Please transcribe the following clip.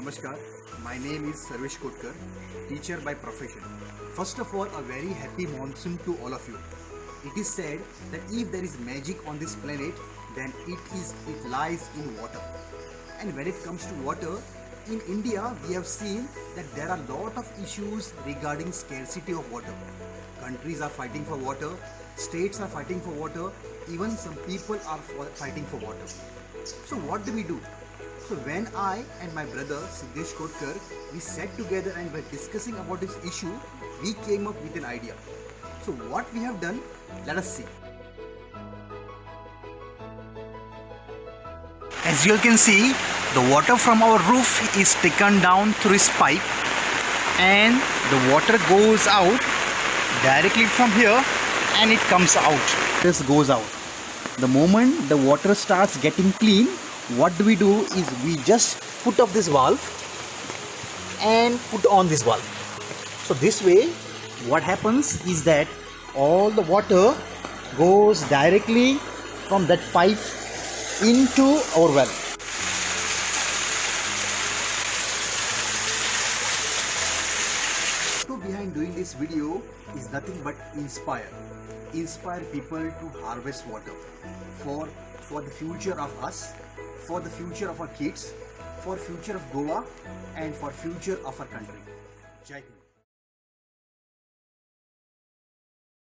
Namaskar, my name is Sarvesh Kotkar, teacher by profession. First of all, a very happy monsoon to all of you. It is said that if there is magic on this planet, then it lies in water. And when it comes to water, in India we have seen that there are a lot of issues regarding scarcity of water. Countries are fighting for water, states are fighting for water, even some people are fighting for water. So what do we do? So when I and my brother Siddesh Kotkar, we sat together and were discussing about this issue, we came up with an idea. So what we have done, let us see. As you can see, the water from our roof is taken down through this pipe and the water goes out directly from here and it comes out. This goes out. The moment the water starts getting clean, what do is we just put up this valve and put on this valve. So this way what happens is that all the water goes directly from that pipe into our well. So behind doing this video is nothing but inspire people to harvest water for the future of us, for the future of our kids, for future of Goa and for future of our country. Jai Hind.